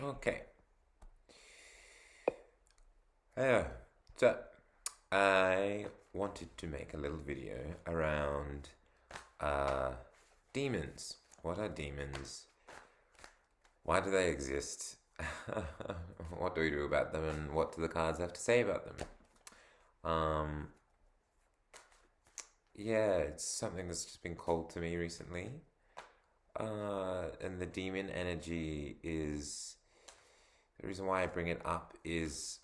Okay. Hello. So, I wanted to make a little video around uh, demons. What are demons? Why do they exist? What do we do about them? And what do the cards have to say about them? Um, yeah, it's something that's just been called to me recently. And the demon energy is the reason why I bring it up is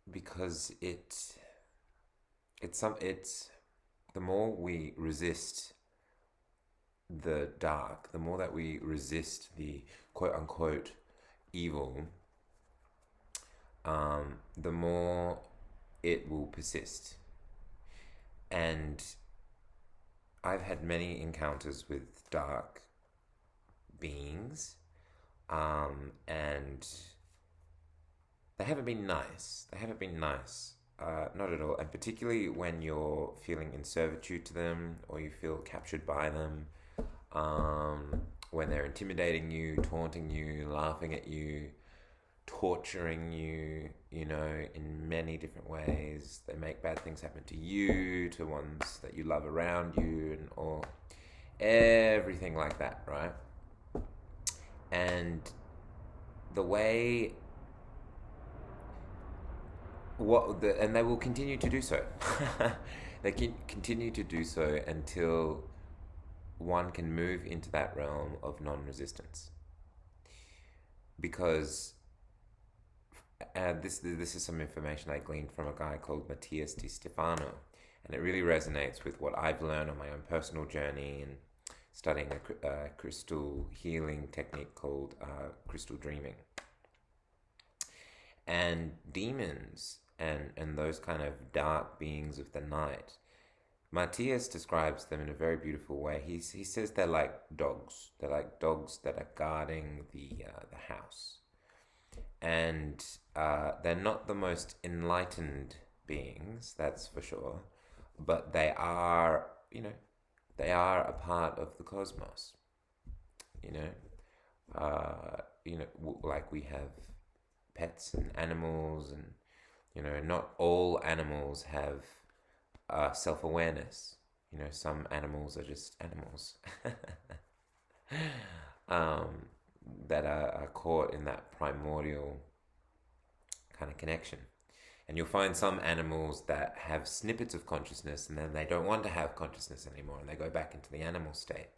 because it's the more we resist the dark, the more that we resist the quote unquote evil, the more it will persist. And I've had many encounters with dark beings, and they haven't been nice. They haven't been nice. Not at all. And particularly when you're feeling in servitude to them or you feel captured by them, when they're intimidating you, taunting you, laughing at you, torturing you, in many different ways. They make bad things happen to you, to ones that you love around you, and all everything like that, right? And the way and they will continue to do so. They can continue to do so until one can move into that realm of non-resistance. Because this is some information I gleaned from a guy called Matthias Di Stefano, and it really resonates with what I've learned on my own personal journey and studying a crystal healing technique called crystal dreaming. And demons and those kind of dark beings of the night, Matthias describes them in a very beautiful way. He says they're like dogs. They're like dogs that are guarding the house, and they're not the most enlightened beings, that's for sure. But they are, they are a part of the cosmos. You know, like we have pets and animals, and not all animals have self-awareness. Some animals are just animals um, that are caught in that primordial kind of connection. And you'll find some animals that have snippets of consciousness, and then they don't want to have consciousness anymore, and they go back into the animal state,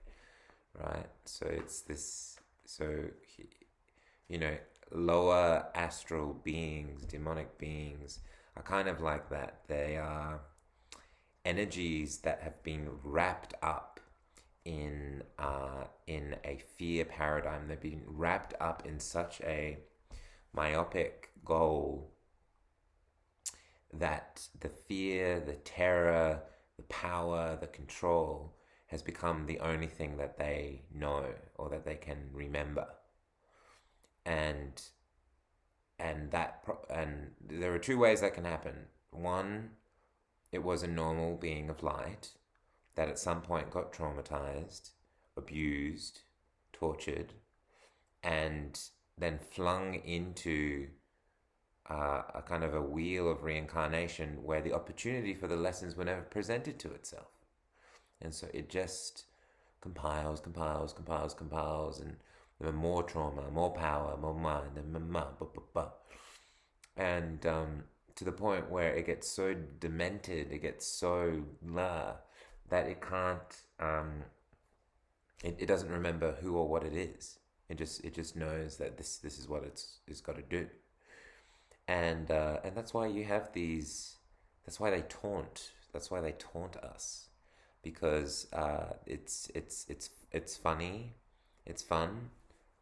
right? So it's this, so, lower astral beings, demonic beings, are kind of like that. They are energies that have been wrapped up in a fear paradigm. They've been wrapped up in such a myopic goal that the fear, the terror, the power, the control has become the only thing that they know or that they can remember. And there are two ways that can happen. One, it was a normal being of light that at some point got traumatized, abused, tortured, and then flung into a kind of a wheel of reincarnation where the opportunity for the lessons were never presented to itself. And so it just compiles, and more trauma, more power, more mind, and to the point where it gets so demented, it gets so that it can't, it doesn't remember who or what it is. It just knows that this is what it's got to do, and that's why you have these. That's why they taunt. That's why they taunt us, because it's funny, it's fun,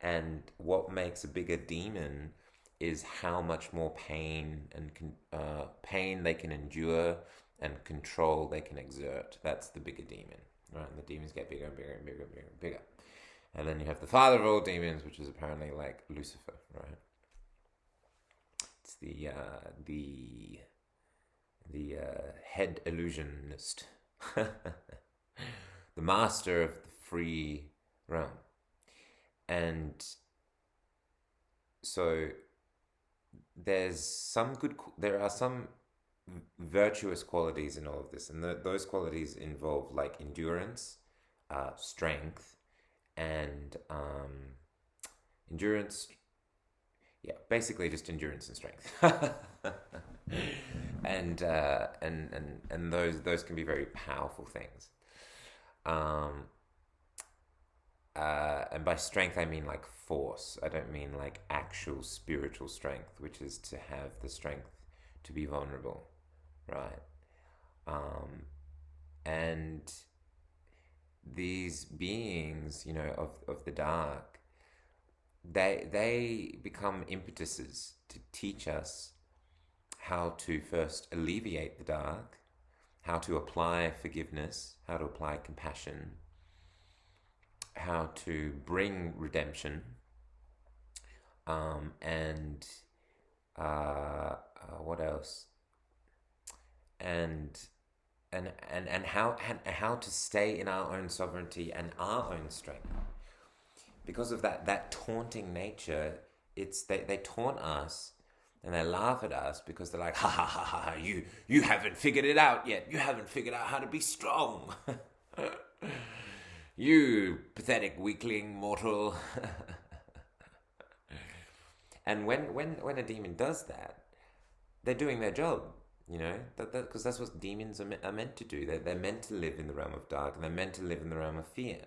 and what makes a bigger demon is how much more pain and pain they can endure and control they can exert. That's the bigger demon, right? And the demons get bigger and bigger and bigger and bigger and bigger. And then you have the father of all demons, which is apparently like Lucifer, right? It's the head illusionist, the master of the free realm. And so there are some virtuous qualities in all of this, and those qualities involve like endurance, strength, and endurance. Yeah, basically just endurance and strength. and those can be very powerful things. And by strength I mean like force. I don't mean like actual spiritual strength, which is to have the strength to be vulnerable, right? And these beings, of the dark, they become impetuses to teach us how to first alleviate the dark, how to apply forgiveness, how to apply compassion, how to bring redemption, and what else? And how to stay in our own sovereignty and our own strength. Because of that taunting nature, they taunt us and they laugh at us because they're like, ha ha ha ha, you haven't figured it out yet. You haven't figured out how to be strong. You pathetic weakling mortal. And when a demon does that, they're doing their job, because that's what demons are meant to do. They're meant to live in the realm of dark, and they're meant to live in the realm of fear,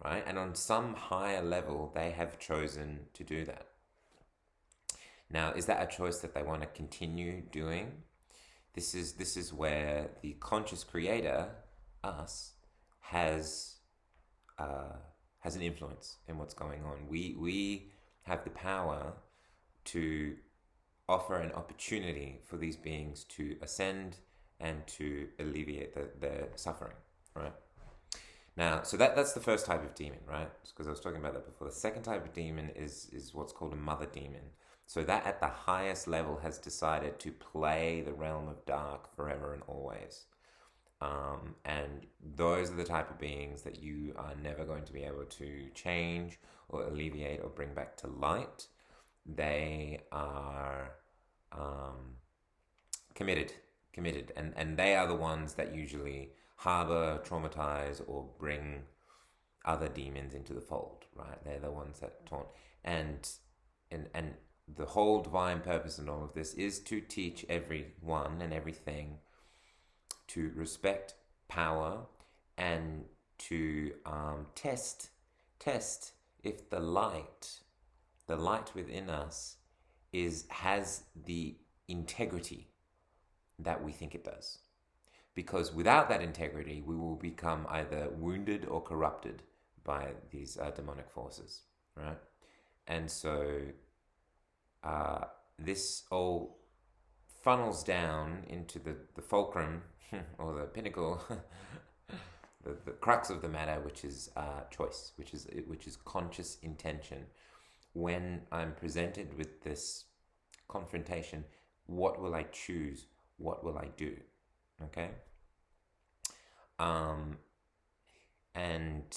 right? And on some higher level, they have chosen to do that. Now, is that a choice that they want to continue doing? This is where the conscious creator, us, has an influence in what's going on. We have the power to offer an opportunity for these beings to ascend and to alleviate their suffering, right? Now, so that's the first type of demon, right? Because I was talking about that before. The second type of demon is what's called a mother demon. So that at the highest level has decided to play the realm of dark forever and always. And those are the type of beings that you are never going to be able to change or alleviate or bring back to light. They are committed, and they are the ones that usually harbor, traumatize, or bring other demons into the fold, right? They're the ones that taunt. And the whole divine purpose in all of this is to teach everyone and everything to respect power and to test if the light within us has the integrity that we think it does. Because without that integrity, we will become either wounded or corrupted by these demonic forces, right? And so this all funnels down into the fulcrum or the pinnacle, the crux of the matter, which is choice, which is conscious intention. When I'm presented with this confrontation, what will I choose? What will I do? Okay. And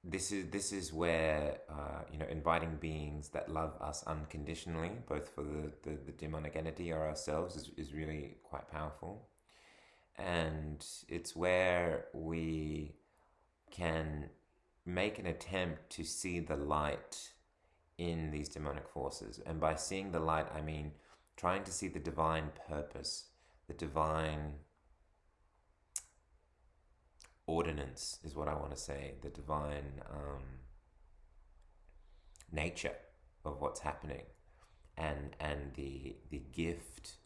this is where inviting beings that love us unconditionally, both for the demonic entity or ourselves, is really quite powerful. And it's where we can make an attempt to see the light in these demonic forces. And by seeing the light, I mean trying to see the divine purpose, the divine ordinance is what I want to say, the divine nature of what's happening, and the gift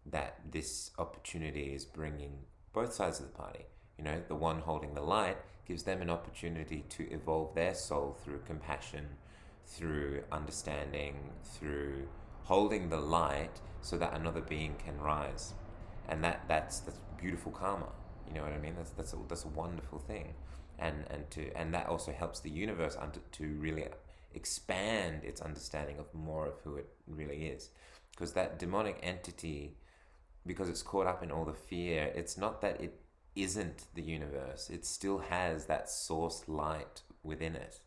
that this opportunity is bringing both sides of the party. The one holding the light gives them an opportunity to evolve their soul through compassion, through understanding, through holding the light so that another being can rise. And that's beautiful karma. You know what I mean? That's a wonderful thing. And that also helps the universe to really expand its understanding of more of who it really is. Because that demonic entity, because it's caught up in all the fear, it's not that it isn't the universe. It still has that source light within it,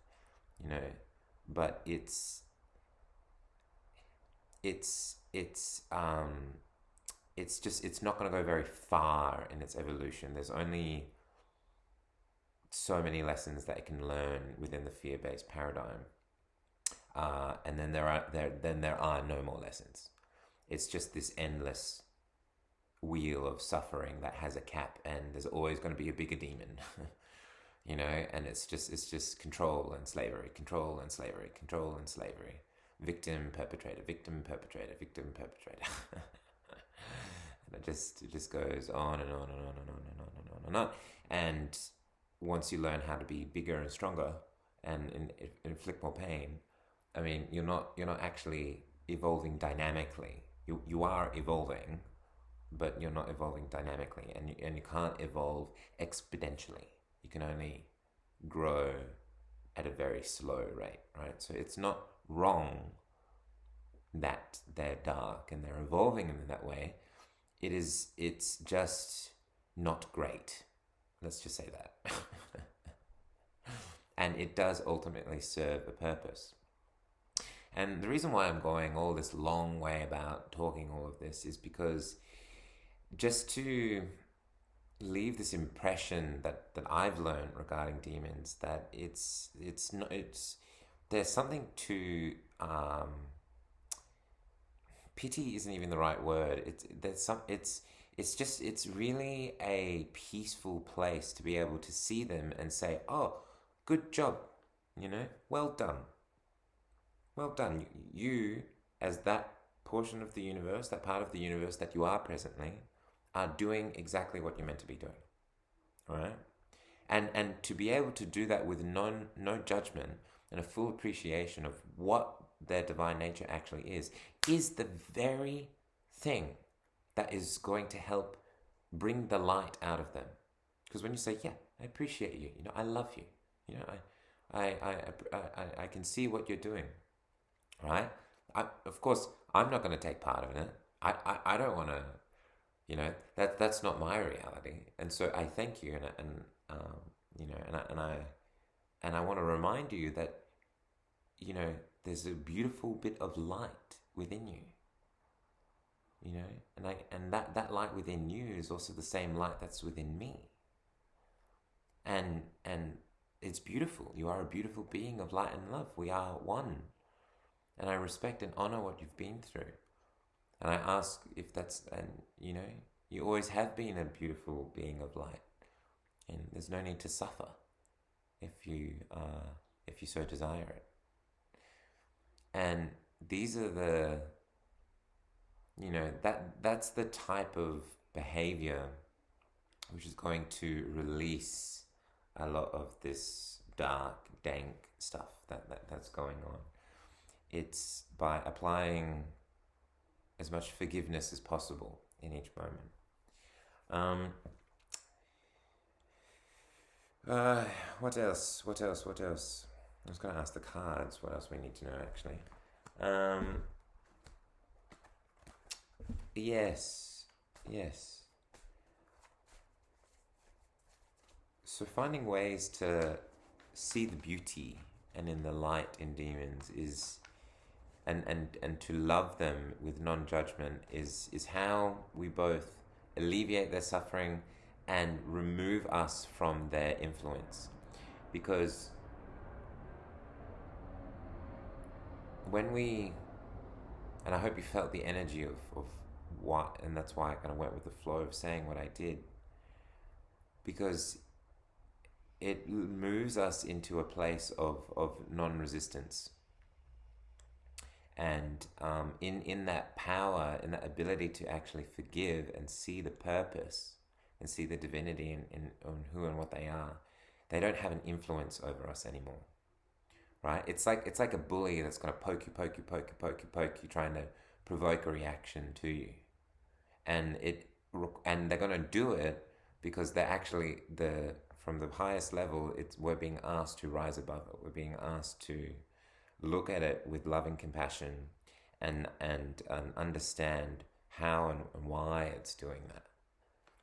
but it's it's not going to go very far in its evolution. There's only so many lessons that it can learn within the fear-based paradigm, and then there are no more lessons. It's just this endless wheel of suffering that has a cap, and there's always going to be a bigger demon. And it's just control and slavery, control and slavery, control and slavery, victim perpetrator, victim perpetrator, victim perpetrator. And it just goes on and on and on and on and on and on and on. And once you learn how to be bigger and stronger and inflict more pain, I mean, you're not actually evolving dynamically. You are evolving, but you're not evolving dynamically, and you can't evolve exponentially. You can only grow at a very slow rate, right? So it's not wrong that they're dark and they're evolving in that way. It's just not great. Let's just say that. And it does ultimately serve a purpose. And the reason why I'm going all this long way about talking all of this is because just to leave this impression that I've learned regarding demons, that there's something to pity isn't even the right word. It's really a peaceful place to be able to see them and say, oh, good job, well done. Well done. You, as that portion of the universe, that part of the universe that you are presently, are doing exactly what you're meant to be doing. All right? And to be able to do that with no judgment and a full appreciation of what their divine nature actually is the very thing that is going to help bring the light out of them. Because when you say, yeah, I appreciate you, I love you, I can see what you're doing, right? Of course, I'm not going to take part in it. I don't want to, that's not my reality. And so I thank you, and I want to remind you that, there's a beautiful bit of light within you, and that light within you is also the same light that's within me. And it's beautiful. You are a beautiful being of light and love. We are one. And I respect and honor what you've been through. And I ask if that's, and you always have been a beautiful being of light. And there's no need to suffer if you so desire it. And these are the, that's the type of behavior which is going to release a lot of this dark, dank stuff that's going on. It's by applying as much forgiveness as possible in each moment. What else? I was going to ask the cards what else we need to know, actually. Yes. So finding ways to see the beauty and in the light in demons is, and to love them with non-judgment is how we both alleviate their suffering and remove us from their influence. Because when we, and I hope you felt the energy of what, and that's why I kind of went with the flow of saying what I did, because it moves us into a place of non-resistance. And in that power, in that ability to actually forgive and see the purpose and see the divinity in who and what they are, they don't have an influence over us anymore. Right? It's like a bully that's going to poke you, trying to provoke a reaction to you, and they're going to do it because they're actually from the highest level. We're being asked to rise above it. We're being asked to look at it with loving compassion, and understand how and why it's doing that,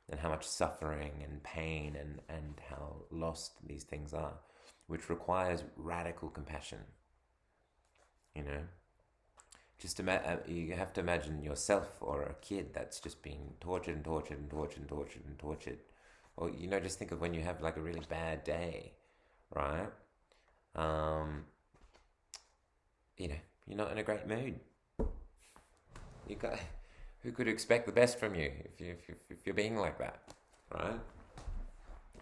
and how much suffering and pain and how lost these things are, which requires radical compassion. you have to imagine yourself or a kid that's just being tortured and tortured and tortured and tortured and tortured. Or, just think of when you have like a really bad day, right? You're not in a great mood. Who could expect the best from you if you're being like that, right?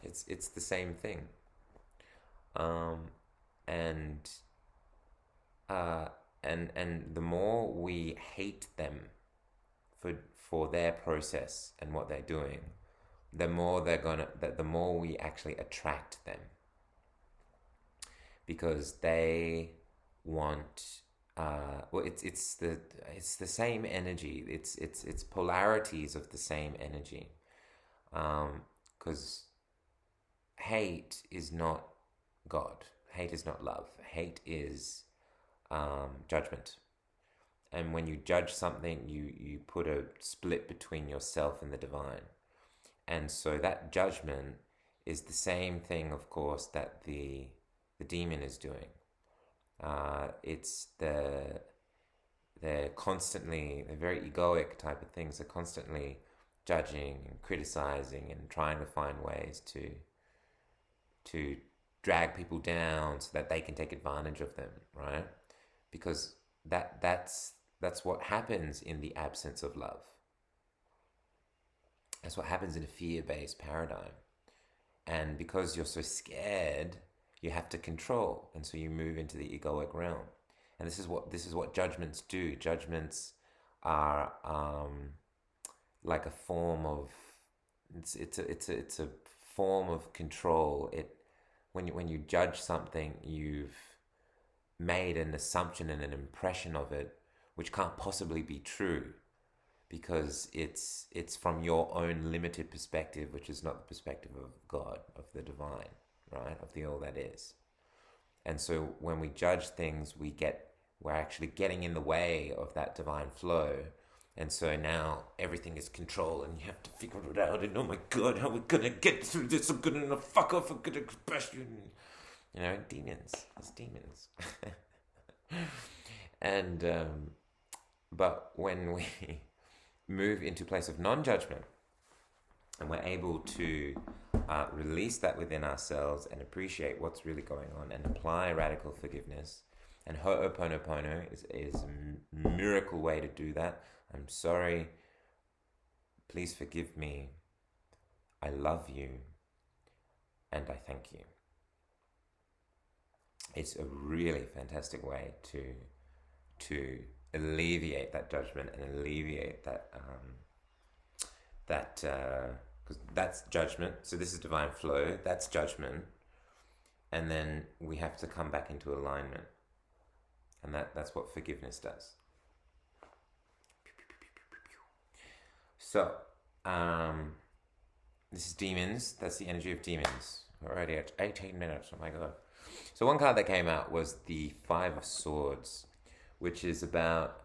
It's the same thing. And the more we hate them for their process and what they're doing, the more the more we actually attract them, because they want it's the same energy. It's polarities of the same energy. Because hate is not God. Hate is not love. Hate is judgment. And when you judge something, you put a split between yourself and the divine. And so that judgment is the same thing, of course, that the demon is doing. They're very egoic type of things. They're constantly judging and criticizing and trying to find ways to drag people down so that they can take advantage of them, right? Because that's what happens in the absence of love. That's what happens in a fear-based paradigm. And because you're so scared, you have to control, and so you move into the egoic realm. And this is what judgments do. Judgments are like a form of it's a form of control. When you judge something, you've made an assumption and an impression of it, which can't possibly be true, because it's from your own limited perspective, which is not the perspective of God, of the divine, right, of the all that is. And so when we judge things, we're actually getting in the way of that divine flow. And so now everything is control, and you have to figure it out. And oh my God, how are we gonna get through this? I'm gonna fuck off. I'm gonna express you. Demons. It's demons. And but when we move into a place of non-judgment, and we're able to release that within ourselves and appreciate what's really going on and apply radical forgiveness. And Ho'oponopono is a miracle way to do that. I'm sorry. Please forgive me. I love you. And I thank you. It's a really fantastic way to alleviate that judgment and alleviate that because that's judgment. So this is divine flow. That's judgment. And then we have to come back into alignment. And that's what forgiveness does. So, this is demons. That's the energy of demons. We're already at 18 minutes. Oh my God. So one card that came out was the Five of Swords, which is about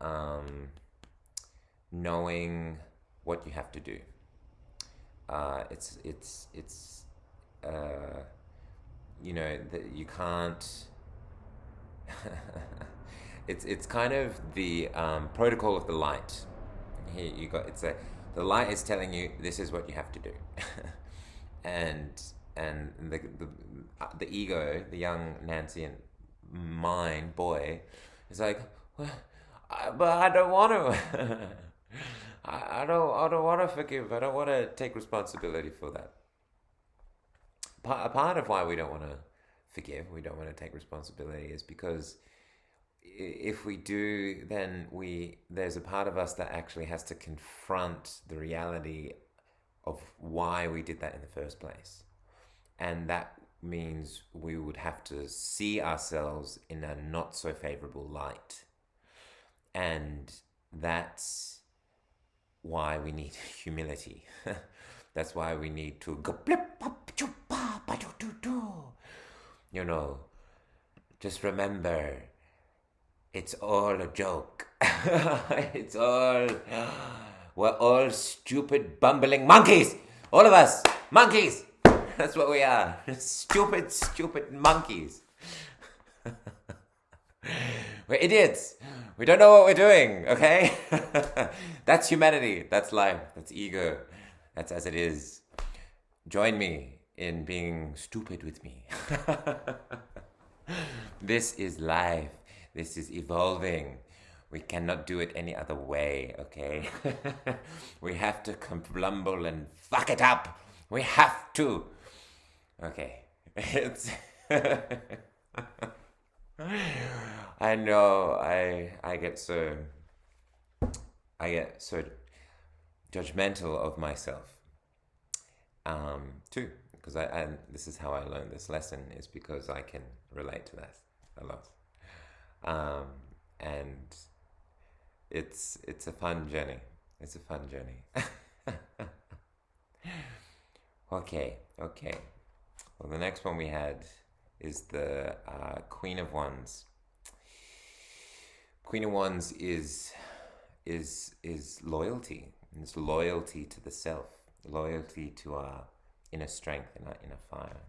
knowing what you have to do. That you can't. It's kind of the protocol of the light. Here you got the light is telling you this is what you have to do, and the ego, the young Nancy and boy, is like, well, but I don't want to. I don't want to forgive. I don't want to take responsibility for that. A part of why we don't want to forgive, we don't want to take responsibility, is because if we do, then there's a part of us that actually has to confront the reality of why we did that in the first place. And that means we would have to see ourselves in a not so favorable light. And that's why we need humility. That's why we need to go blip, pop, choo, pa, ba, do, do. Just remember, it's all a joke. We're all stupid, bumbling monkeys. All of us, monkeys. That's what we are. Stupid monkeys. We're idiots. We don't know what we're doing, okay? That's humanity. That's life. That's ego. That's as it is. Join me in being stupid with me. This is life. This is evolving. We cannot do it any other way, okay? We have to blumble and fuck it up. We have to. Okay. It's I know I get so judgmental of myself. Too, because I this is how I learned this lesson, is because I can relate to that a lot. And it's a fun journey. It's a fun journey. Okay. Well, the next one we had is the Queen of Wands. Queen of Wands is loyalty. And it's loyalty to the self, loyalty to our inner strength and our inner fire.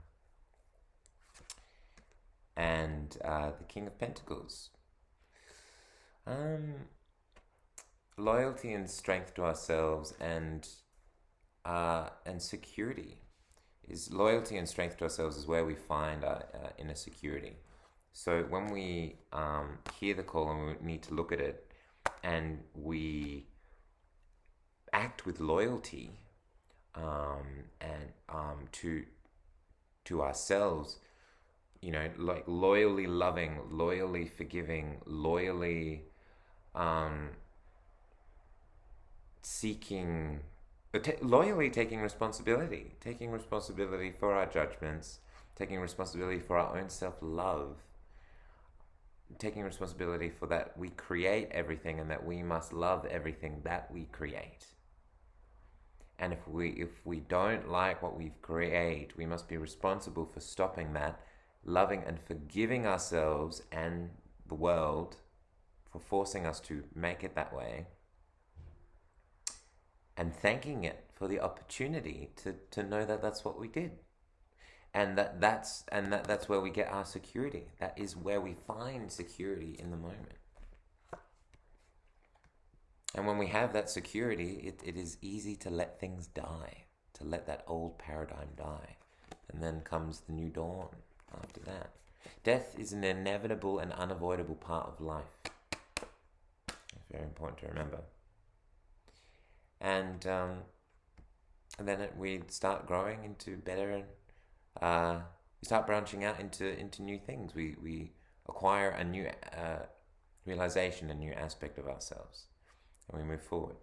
And the King of Pentacles. Loyalty and strength to ourselves and security. Is loyalty and strength to ourselves is where we find our inner security. So when we hear the call and we need to look at it, and we act with loyalty and to ourselves, you know, like loyally loving, loyally forgiving, loyally seeking, loyally taking responsibility for our judgments, taking responsibility for our own self-love, taking responsibility for that we create everything and that we must love everything that we create. And if we don't like what we create, we must be responsible for stopping that, loving and forgiving ourselves and the world for forcing us to make it that way, and thanking it for the opportunity to know that that's what we did. And that's where we get our security. That is where we find security in the moment. And when we have that security, it is easy to let things die, to let that old paradigm die. And then comes the new dawn after that. Death is an inevitable and unavoidable part of life. It's very important to remember. And then we start growing into better, and we start branching out into new things. We acquire a new realization, a new aspect of ourselves, and we move forward.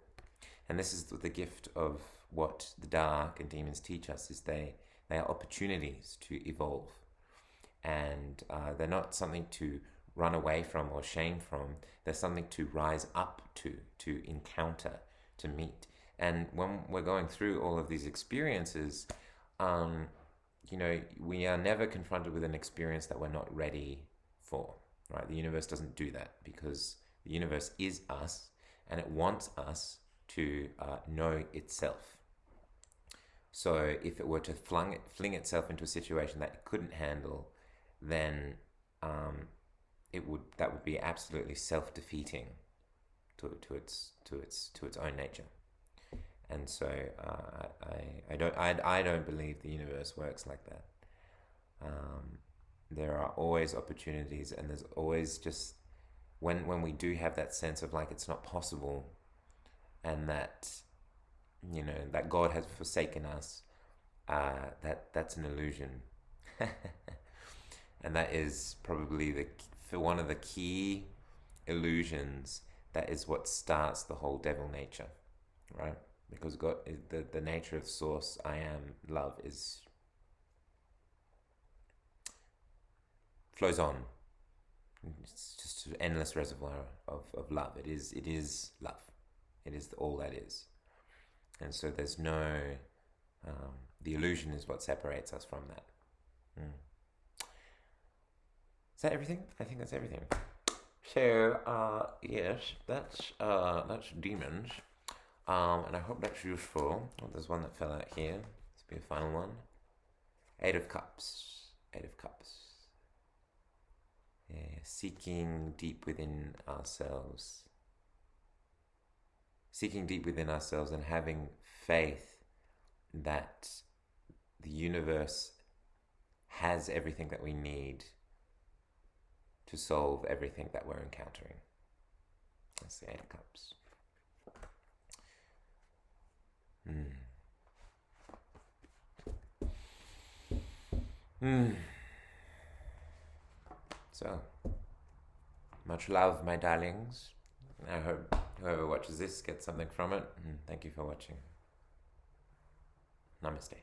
And this is the gift of what the dark and demons teach us: is they are opportunities to evolve, and they're not something to run away from or shame from. They're something to rise up to encounter, to meet. And when we're going through all of these experiences, you know, we are never confronted with an experience that we're not ready for, right? The universe doesn't do that, because the universe is us, and it wants us to know itself. So if it were to fling itself into a situation that it couldn't handle, then that would be absolutely self-defeating to its own nature. And so I don't believe the universe works like that. There are always opportunities, and there's always just when we do have that sense of like it's not possible, and that, you know, that God has forsaken us, that's an illusion. And that is probably one of the key illusions. That is what starts the whole devil nature, right? Because God, the nature of Source, I am, love, flows on. It's just an endless reservoir of love. It is love. It is all that is. And so there's no, the illusion is what separates us from that. Is that everything? I think that's everything. So, yes, that's demons. And I hope that's useful. Oh, there's one that fell out here. This will be a final one. 8 of Cups. 8 of Cups. seeking deep within ourselves. Seeking deep within ourselves and having faith that the universe has everything that we need to solve everything that we're encountering. That's the Eight of Cups. So, much love, my darlings. I hope whoever watches this gets something from it. Thank you for watching. Namaste.